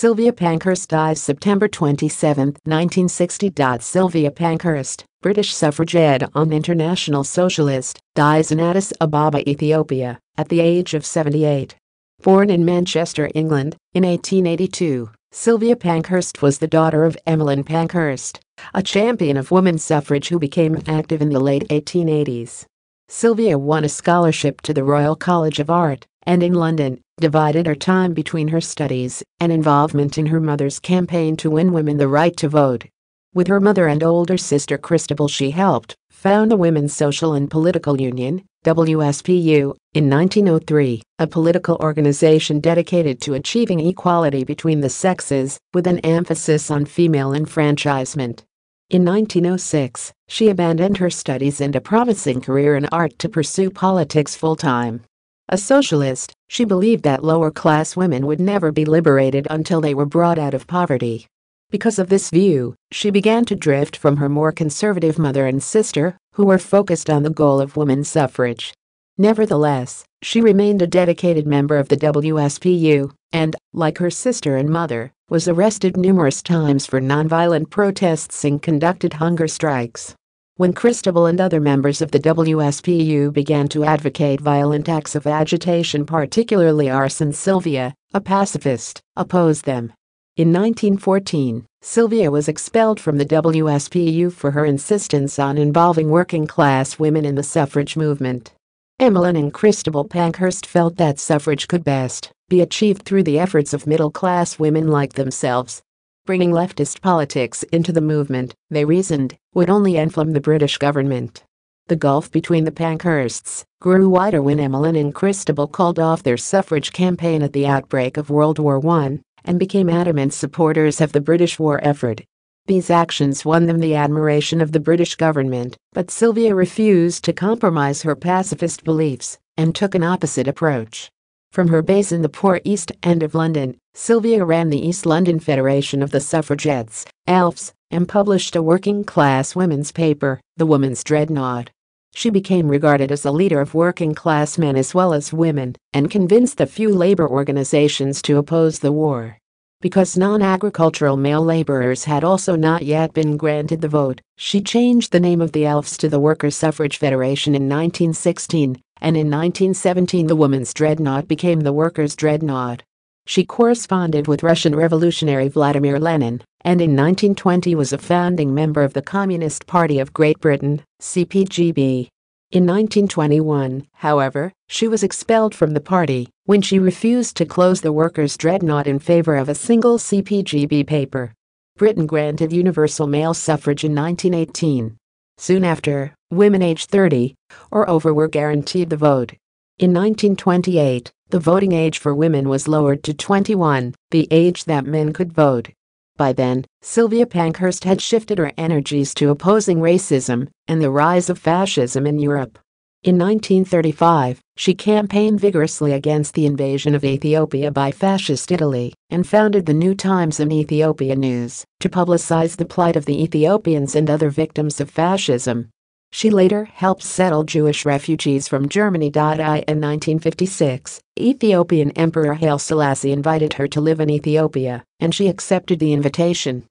Sylvia Pankhurst dies September 27, 1960. Sylvia Pankhurst, British suffragette and international socialist, dies in Addis Ababa, Ethiopia, at the age of 78. Born in Manchester, England, in 1882, Sylvia Pankhurst was the daughter of Emmeline Pankhurst, a champion of women's suffrage who became active in the late 1880s. Sylvia won a scholarship to the Royal College of Art, and in London, divided her time between her studies and involvement in her mother's campaign to win women the right to vote. With her mother and older sister Christabel, she helped found the Women's Social and Political Union, WSPU, in 1903, a political organization dedicated to achieving equality between the sexes, with an emphasis on female enfranchisement. In 1906, she abandoned her studies and a promising career in art to pursue politics full-time. A socialist, she believed that lower-class women would never be liberated until they were brought out of poverty. Because of this view, she began to drift from her more conservative mother and sister, who were focused on the goal of women's suffrage. Nevertheless, she remained a dedicated member of the WSPU and, like her sister and mother, was arrested numerous times for nonviolent protests and conducted hunger strikes. When Christabel and other members of the WSPU began to advocate violent acts of agitation, particularly arson, Sylvia, a pacifist, opposed them. In 1914, Sylvia was expelled from the WSPU for her insistence on involving working-class women in the suffrage movement. Emmeline and Christabel Pankhurst felt that suffrage could best be achieved through the efforts of middle-class women like themselves. Bringing leftist politics into the movement, they reasoned, would only inflame the British government. The gulf between the Pankhursts grew wider when Emmeline and Christabel called off their suffrage campaign at the outbreak of World War I and became adamant supporters of the British war effort. These actions won them the admiration of the British government, but Sylvia refused to compromise her pacifist beliefs and took an opposite approach. From her base in the poor East End of London, Sylvia ran the East London Federation of the Suffragettes, ELFs, and published a working-class women's paper, the Women's Dreadnought. She became regarded as a leader of working-class men as well as women, and convinced a few labor organizations to oppose the war. Because non-agricultural male laborers had also not yet been granted the vote, she changed the name of the ELFs to the Workers' Suffrage Federation in 1916, and in 1917 the Women's Dreadnought became the Workers' Dreadnought. She corresponded with Russian revolutionary Vladimir Lenin, and in 1920 was a founding member of the Communist Party of Great Britain, CPGB. In 1921, however, she was expelled from the party when she refused to close the Workers' Dreadnought in favor of a single CPGB paper. Britain granted universal male suffrage in 1918. Soon after, women aged 30 or over were guaranteed the vote. In 1928, the voting age for women was lowered to 21, the age that men could vote. By then, Sylvia Pankhurst had shifted her energies to opposing racism and the rise of fascism in Europe. In 1935, she campaigned vigorously against the invasion of Ethiopia by fascist Italy and founded the New Times and Ethiopia News to publicize the plight of the Ethiopians and other victims of fascism. She later helped settle Jewish refugees from Germany. In 1956, Ethiopian Emperor Haile Selassie invited her to live in Ethiopia, and she accepted the invitation.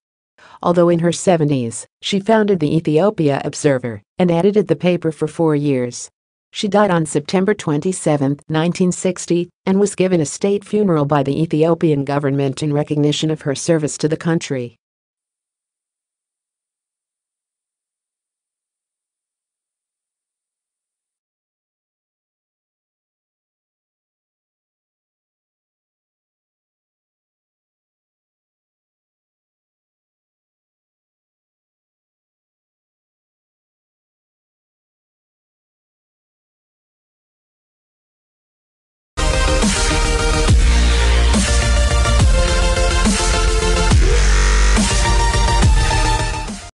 Although in her 70s, she founded the Ethiopia Observer and edited the paper for 4 years. She died on September 27, 1960, and was given a state funeral by the Ethiopian government in recognition of her service to the country.